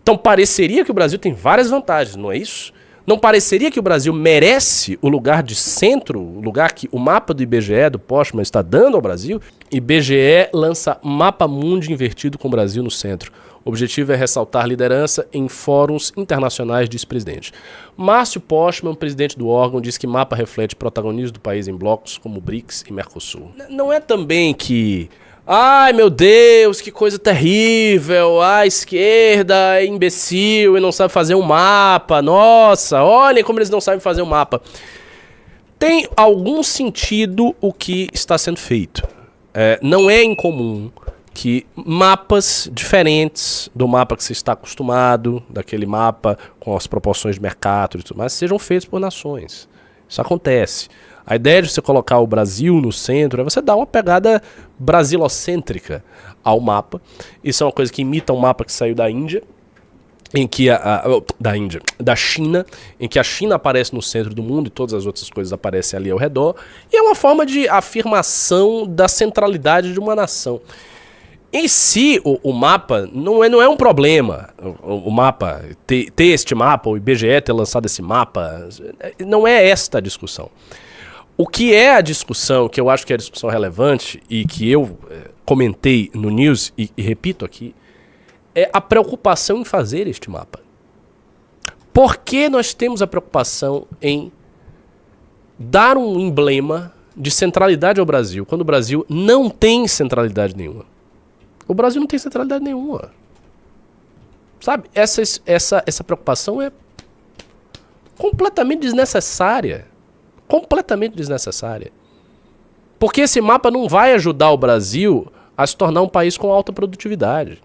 Então pareceria que o Brasil tem várias vantagens, não é isso? Não pareceria que o Brasil merece o lugar de centro, o lugar que o mapa do IBGE, do Postman, está dando ao Brasil? IBGE lança Mapa Mundi invertido com o Brasil no centro. O objetivo é ressaltar liderança em fóruns internacionais, diz o presidente. Márcio Postman, presidente do órgão, diz que mapa reflete protagonismo do país em blocos como BRICS e Mercosul. Não é também que... Ai, meu Deus, que coisa terrível. A esquerda é imbecil e não sabe fazer um mapa. Nossa, olhem como eles não sabem fazer um mapa. Tem algum sentido o que está sendo feito. Não é incomum que mapas diferentes do mapa que você está acostumado, daquele mapa com as proporções de mercado e tudo mais, sejam feitos por nações. Isso acontece. A ideia de você colocar o Brasil no centro é você dar uma pegada brasilocêntrica ao mapa. Isso é uma coisa que imita um mapa que saiu da Índia, em que da China, em que a China aparece no centro do mundo e todas as outras coisas aparecem ali ao redor. E é uma forma de afirmação da centralidade de uma nação. Em si, o mapa não é um problema. O mapa, ter este mapa, o IBGE ter lançado esse mapa, não é esta a discussão. O que é a discussão, que eu acho que é a discussão relevante e que eu comentei no News e repito aqui, é a preocupação em fazer este mapa. Por que nós temos a preocupação em dar um emblema de centralidade ao Brasil, quando o Brasil não tem centralidade nenhuma? O Brasil não tem centralidade nenhuma. Sabe? Essa preocupação é completamente desnecessária. Completamente desnecessária. Porque esse mapa não vai ajudar o Brasil a se tornar um país com alta produtividade.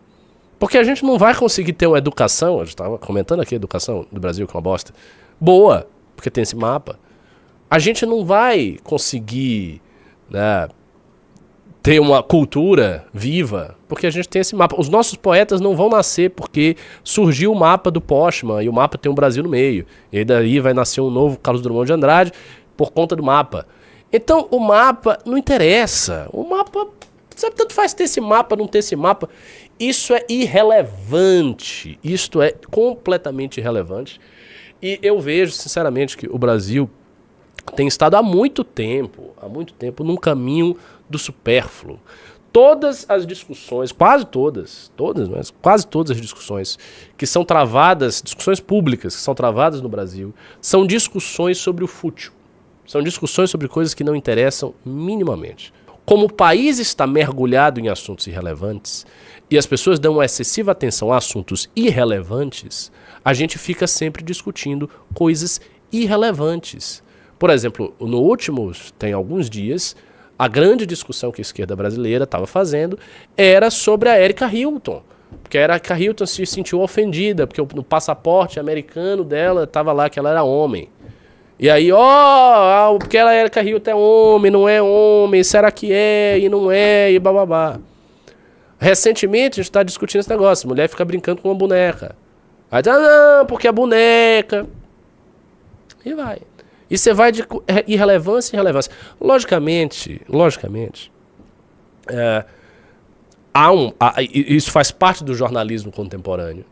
Porque a gente não vai conseguir ter uma educação, eu estava comentando aqui a educação do Brasil, que é uma bosta, boa, porque tem esse mapa. A gente não vai conseguir, né, ter uma cultura viva, porque a gente tem esse mapa. Os nossos poetas não vão nascer porque surgiu o mapa do Postman e o mapa tem um Brasil no meio. E daí vai nascer um novo Carlos Drummond de Andrade por conta do mapa. Então o mapa não interessa. O mapa, sabe, tanto faz ter esse mapa, não ter esse mapa. Isso é irrelevante. Isto é completamente irrelevante. E eu vejo, sinceramente, que o Brasil tem estado há muito tempo num caminho do supérfluo. Todas as discussões, quase todas as discussões que são travadas, discussões públicas que são travadas no Brasil, são discussões sobre o fútil. São discussões sobre coisas que não interessam minimamente. Como o país está mergulhado em assuntos irrelevantes e as pessoas dão uma excessiva atenção a assuntos irrelevantes, a gente fica sempre discutindo coisas irrelevantes. Por exemplo, tem alguns dias, a grande discussão que a esquerda brasileira estava fazendo era sobre a Erika Hilton. Porque a Erika Hilton se sentiu ofendida, porque no passaporte americano dela estava lá que ela era homem. E aí, porque a Erika Hilton é homem, não é homem, será que é e não é, e bababá. Recentemente a gente está discutindo esse negócio, a mulher fica brincando com uma boneca. Aí diz, não, porque a boneca... E vai. E você vai de irrelevância em irrelevância. Logicamente, isso faz parte do jornalismo contemporâneo,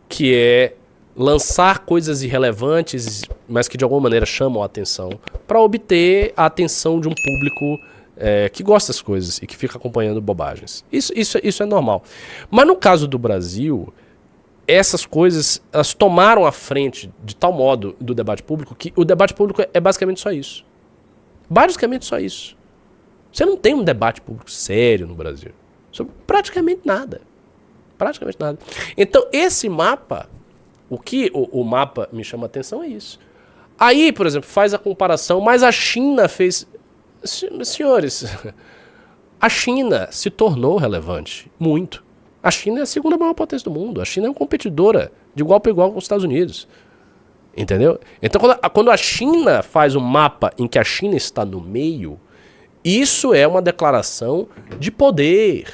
que é lançar coisas irrelevantes, mas que de alguma maneira chamam a atenção, para obter a atenção de um público que gosta das coisas e que fica acompanhando bobagens. Isso é normal. Mas no caso do Brasil, essas coisas elas tomaram a frente de tal modo do debate público que o debate público é basicamente só isso. Basicamente só isso. Você não tem um debate público sério no Brasil sobre praticamente nada. Praticamente nada. Então esse mapa, o que o mapa me chama a atenção é isso. Aí, por exemplo, faz a comparação, mas a China fez... Senhores, a China se tornou relevante, muito. A China é a segunda maior potência do mundo. A China é uma competidora de igual para igual com os Estados Unidos. Entendeu? Então, quando a China faz um mapa em que a China está no meio, isso é uma declaração de poder.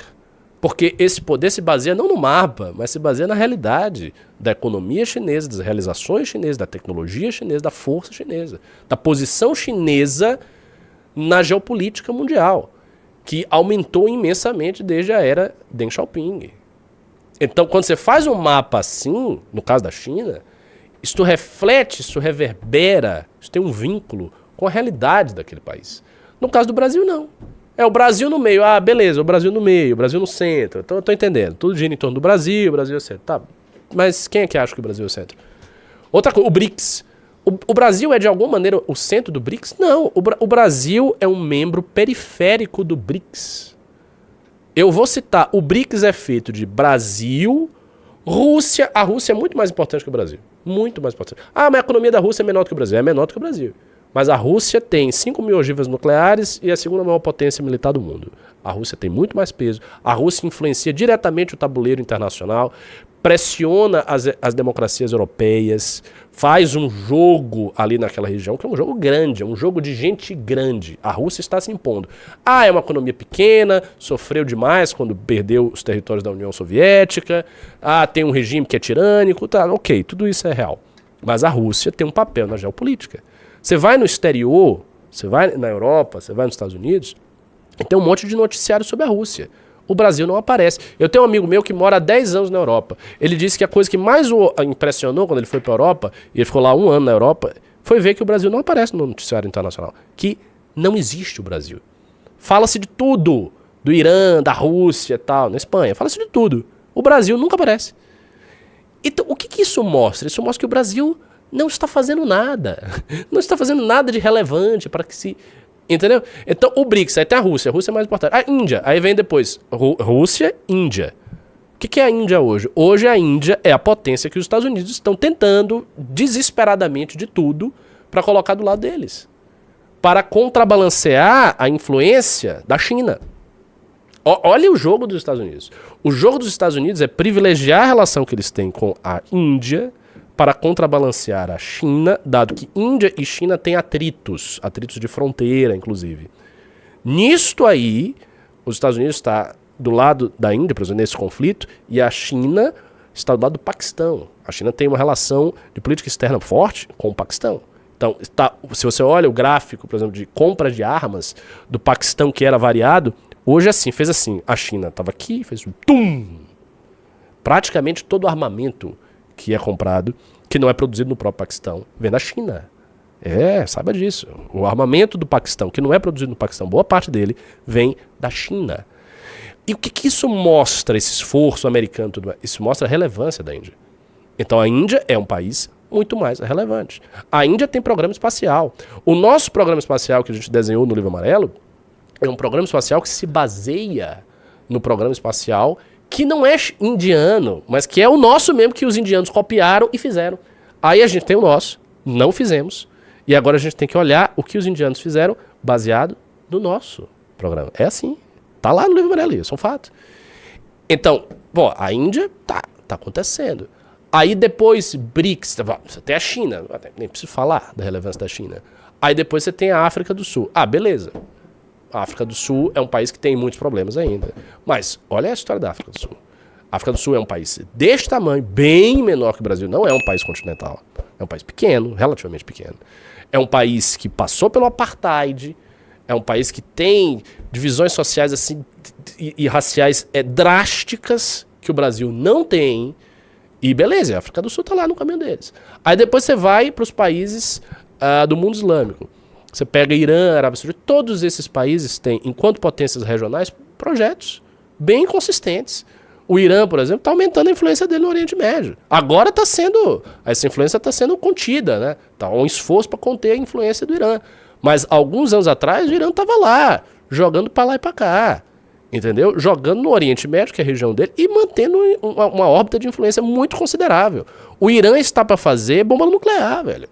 Porque esse poder se baseia não no mapa, mas se baseia na realidade da economia chinesa, das realizações chinesas, da tecnologia chinesa, da força chinesa, da posição chinesa na geopolítica mundial, que aumentou imensamente desde a era Deng Xiaoping. Então, quando você faz um mapa assim, no caso da China, isso reflete, isso reverbera, isso tem um vínculo com a realidade daquele país. No caso do Brasil, não. É o Brasil no meio. Ah, beleza, o Brasil no meio, o Brasil no centro. Então eu tô entendendo. Tudo gira em torno do Brasil, o Brasil é o centro. Tá. Mas quem é que acha que o Brasil é o centro? Outra coisa, o BRICS. O Brasil é de alguma maneira o centro do BRICS? Não. O Brasil é um membro periférico do BRICS. Eu vou citar, o BRICS é feito de Brasil, Rússia. A Rússia é muito mais importante que o Brasil. Muito mais importante. Ah, mas a economia da Rússia é menor do que o Brasil. É menor do que o Brasil. Mas a Rússia tem 5 mil ogivas nucleares e é a segunda maior potência militar do mundo. A Rússia tem muito mais peso. A Rússia influencia diretamente o tabuleiro internacional, pressiona as democracias europeias, faz um jogo ali naquela região, que é um jogo grande, é um jogo de gente grande. A Rússia está se impondo. Ah, é uma economia pequena, sofreu demais quando perdeu os territórios da União Soviética. Ah, tem um regime que é tirânico. Tá, ok, tudo isso é real. Mas a Rússia tem um papel na geopolítica. Você vai no exterior, você vai na Europa, você vai nos Estados Unidos, e tem um monte de noticiário sobre a Rússia. O Brasil não aparece. Eu tenho um amigo meu que mora há 10 anos na Europa. Ele disse que a coisa que mais o impressionou quando ele foi para a Europa, e ele ficou lá 1 ano na Europa, foi ver que o Brasil não aparece no noticiário internacional. Que não existe o Brasil. Fala-se de tudo. Do Irã, da Rússia e tal, na Espanha. Fala-se de tudo. O Brasil nunca aparece. Então, o que isso mostra? Isso mostra que o Brasil não está fazendo nada. Não está fazendo nada de relevante para que se... Entendeu? Então, o BRICS, aí tem a Rússia é mais importante. A Índia, aí vem depois Rússia, Índia. O que é a Índia hoje? Hoje a Índia é a potência que os Estados Unidos estão tentando desesperadamente de tudo para colocar do lado deles. Para contrabalancear a influência da China. Olha o jogo dos Estados Unidos. O jogo dos Estados Unidos é privilegiar a relação que eles têm com a Índia para contrabalancear a China, dado que Índia e China têm atritos de fronteira, inclusive. Nisto aí, os Estados Unidos está do lado da Índia, por exemplo, nesse conflito, e a China está do lado do Paquistão. A China tem uma relação de política externa forte com o Paquistão. Então, se você olha o gráfico, por exemplo, de compra de armas do Paquistão, que era variado, hoje assim, fez assim, a China estava aqui, fez um tum. Praticamente todo o armamento que é comprado, que não é produzido no próprio Paquistão, vem da China. Saiba disso. O armamento do Paquistão, que não é produzido no Paquistão, boa parte dele vem da China. E o que isso mostra, esse esforço americano? Tudo mais? Isso mostra a relevância da Índia. Então a Índia é um país muito mais relevante. A Índia tem programa espacial. O nosso programa espacial que a gente desenhou no Livro Amarelo é um programa espacial que se baseia no programa espacial que não é indiano, mas que é o nosso mesmo, que os indianos copiaram e fizeram. Aí a gente tem o nosso, não fizemos, e agora a gente tem que olhar o que os indianos fizeram baseado no nosso programa. É assim, tá lá no Livro Amarelo, isso é um fato. Então, bom, a Índia tá acontecendo. Aí depois, BRICS, você tem a China, nem preciso falar da relevância da China. Aí depois você tem a África do Sul. Ah, beleza. A África do Sul é um país que tem muitos problemas ainda. Mas olha a história da África do Sul. A África do Sul é um país deste tamanho, bem menor que o Brasil. Não é um país continental. É um país pequeno, relativamente pequeno. É um país que passou pelo apartheid. É um país que tem divisões sociais assim e raciais drásticas que o Brasil não tem. E beleza, a África do Sul está lá no caminho deles. Aí depois você vai para os países do mundo islâmico. Você pega Irã, Arábia Saudita, todos esses países têm, enquanto potências regionais, projetos bem consistentes. O Irã, por exemplo, está aumentando a influência dele no Oriente Médio. Agora essa influência está sendo contida, né? Tá um esforço para conter a influência do Irã. Mas alguns anos atrás o Irã estava lá, jogando para lá e para cá. Entendeu? Jogando no Oriente Médio, que é a região dele, e mantendo uma órbita de influência muito considerável. O Irã está para fazer bomba nuclear, velho.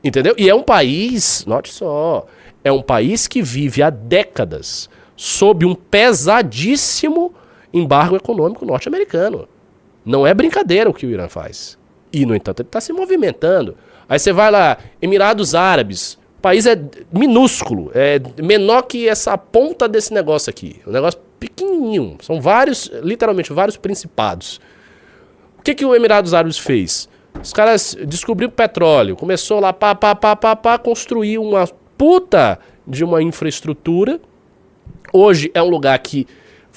Entendeu? E é um país, note só, é um país que vive há décadas sob um pesadíssimo embargo econômico norte-americano. Não é brincadeira o que o Irã faz. E, no entanto, ele está se movimentando. Aí você vai lá, Emirados Árabes, o país é minúsculo, é menor que essa ponta desse negócio aqui. Um negócio pequenininho, são vários, literalmente vários principados. O que o Emirados Árabes fez? Os caras descobriram petróleo, começou lá, construir uma puta de uma infraestrutura. Hoje é um lugar que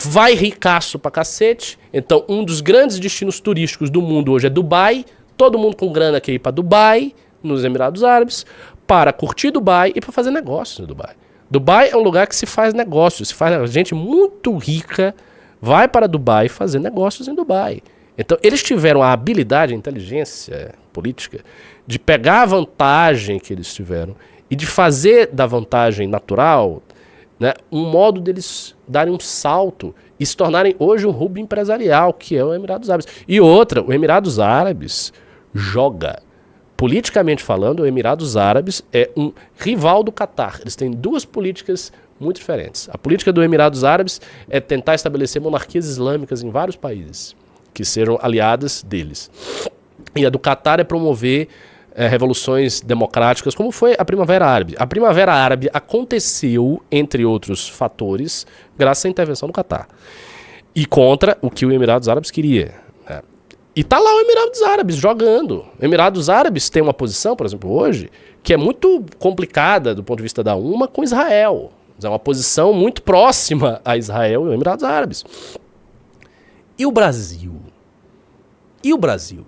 vai ricaço pra cacete. Então, um dos grandes destinos turísticos do mundo hoje é Dubai. Todo mundo com grana quer ir pra Dubai, nos Emirados Árabes, para curtir Dubai e para fazer negócios no Dubai. Dubai é um lugar que se faz negócios, gente muito rica vai para Dubai fazer negócios em Dubai. Então, eles tiveram a habilidade, a inteligência política de pegar a vantagem que eles tiveram e de fazer da vantagem natural, né, um modo deles darem um salto e se tornarem hoje um hub empresarial, que é o Emirados Árabes. E outra, o Emirados Árabes joga. Politicamente falando, o Emirados Árabes é um rival do Catar. Eles têm duas políticas muito diferentes. A política do Emirados Árabes é tentar estabelecer monarquias islâmicas em vários países que sejam aliadas deles. E a do Catar é promover revoluções democráticas, como foi a Primavera Árabe. A Primavera Árabe aconteceu, entre outros fatores, graças à intervenção do Catar. E contra o que o Emirados Árabes queria. Né? E tá lá o Emirados Árabes jogando. O Emirados Árabes tem uma posição, por exemplo, hoje, que é muito complicada do ponto de vista da UMA com Israel. É uma posição muito próxima a Israel e os Emirados Árabes. E o Brasil? E o Brasil?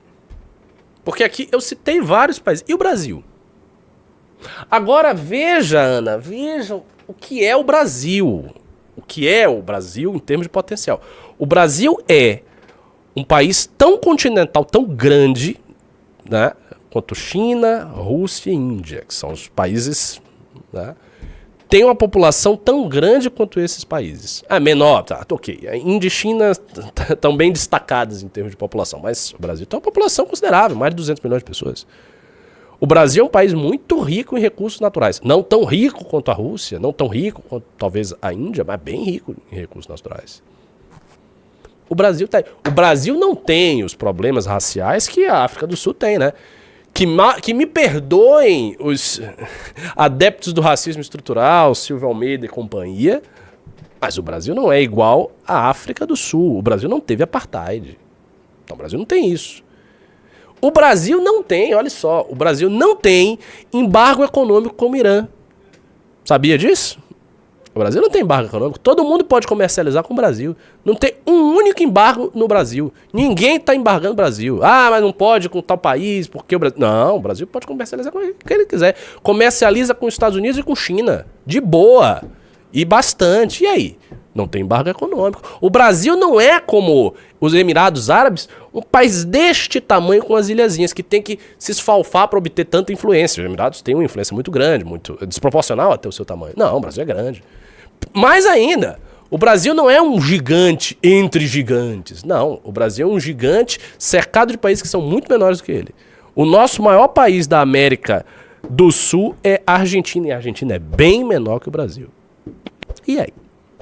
Porque aqui eu citei vários países. E o Brasil? Agora veja, Ana, veja o que é o Brasil. O que é o Brasil em termos de potencial. O Brasil é um país tão continental, tão grande, né, quanto China, Rússia e Índia, que são os países, né, tem uma população tão grande quanto esses países. Menor, tá, ok. A Índia e China estão bem destacadas em termos de população, mas o Brasil tem uma população considerável, mais de 200 milhões de pessoas. O Brasil é um país muito rico em recursos naturais. Não tão rico quanto a Rússia, não tão rico quanto talvez a Índia, mas bem rico em recursos naturais. O Brasil tá aí. O Brasil não tem os problemas raciais que a África do Sul tem, né? Que me perdoem os adeptos do racismo estrutural, Silvio Almeida e companhia, mas o Brasil não é igual à África do Sul. O Brasil não teve apartheid. Então o Brasil não tem isso. O Brasil não tem, olha só, o Brasil não tem embargo econômico como o Irã. Sabia disso? O Brasil não tem embargo econômico. Todo mundo pode comercializar com o Brasil. Não tem um único embargo no Brasil. Ninguém está embargando o Brasil. Mas não pode com tal país, porque o Brasil... Não, o Brasil pode comercializar com o que ele quiser. Comercializa com os Estados Unidos e com China. De boa. E bastante. E aí? Não tem embargo econômico. O Brasil não é como os Emirados Árabes, um país deste tamanho com as ilhazinhas, que tem que se esfalfar para obter tanta influência. Os Emirados têm uma influência muito grande, muito desproporcional até o seu tamanho. Não, o Brasil é grande. Mais ainda, o Brasil não é um gigante entre gigantes. Não, o Brasil é um gigante cercado de países que são muito menores do que ele. O nosso maior país da América do Sul é a Argentina, e a Argentina é bem menor que o Brasil. E aí?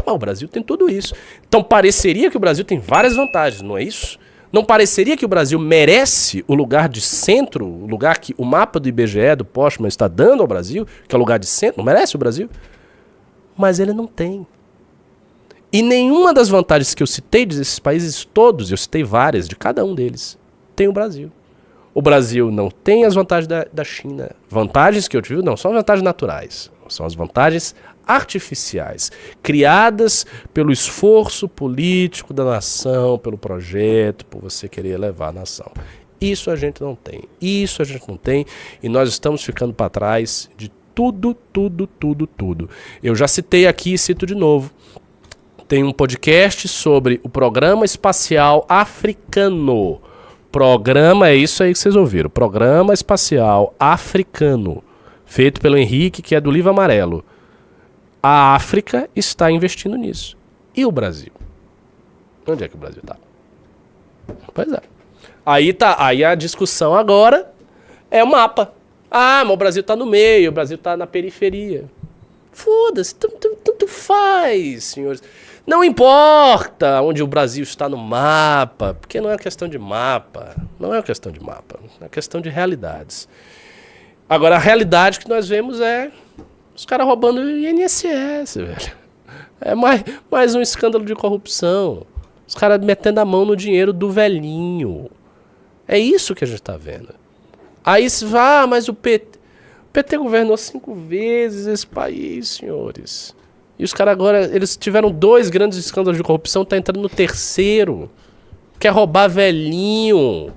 O Brasil tem tudo isso. Então pareceria que o Brasil tem várias vantagens, não é isso? Não pareceria que o Brasil merece o lugar de centro, o lugar que o mapa do IBGE, do Postman, está dando ao Brasil, que é o lugar de centro? Não merece o Brasil? Mas ele não tem. E nenhuma das vantagens que eu citei desses países todos, eu citei várias de cada um deles, tem o Brasil. O Brasil não tem as vantagens da China. Vantagens que eu tive não são vantagens naturais, são as vantagens artificiais, criadas pelo esforço político da nação, pelo projeto, por você querer elevar a nação. Isso a gente não tem. Isso a gente não tem e nós estamos ficando para trás de tudo. Eu já citei aqui e cito de novo. Tem um podcast sobre o Programa Espacial Africano. Programa, é isso aí que vocês ouviram. Programa Espacial Africano. Feito pelo Henrique, que é do Livro Amarelo. A África está investindo nisso. E o Brasil? Onde é que o Brasil está? Pois é. Aí a discussão agora é o mapa. Mas o Brasil está no meio, o Brasil está na periferia. Foda-se, tanto faz, senhores. Não importa onde o Brasil está no mapa, porque não é questão de mapa. Não é questão de mapa, é questão de realidades. Agora, a realidade que nós vemos é os caras roubando o INSS, velho. É mais um escândalo de corrupção. Os caras metendo a mão no dinheiro do velhinho. É isso que a gente tá vendo. Aí se vai, mas o PT governou 5 vezes esse país, senhores. E os caras agora, eles tiveram 2 grandes escândalos de corrupção, tá entrando no terceiro. Quer roubar velhinho.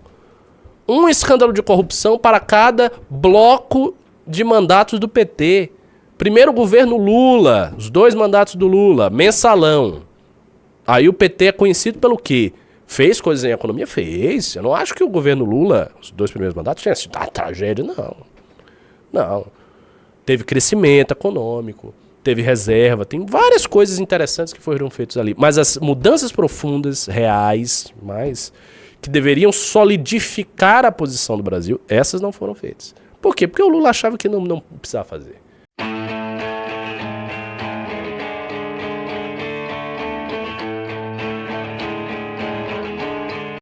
Um escândalo de corrupção para cada bloco de mandatos do PT. Primeiro governo Lula, os 2 mandatos do Lula, mensalão. Aí o PT é conhecido pelo quê? Fez coisas em economia? Fez. Eu não acho que o governo Lula, os 2 primeiros mandatos, tenha sido uma tragédia, não. Não. Teve crescimento econômico, teve reserva, tem várias coisas interessantes que foram feitas ali. Mas as mudanças profundas, reais, que deveriam solidificar a posição do Brasil, essas não foram feitas. Por quê? Porque o Lula achava que não precisava fazer.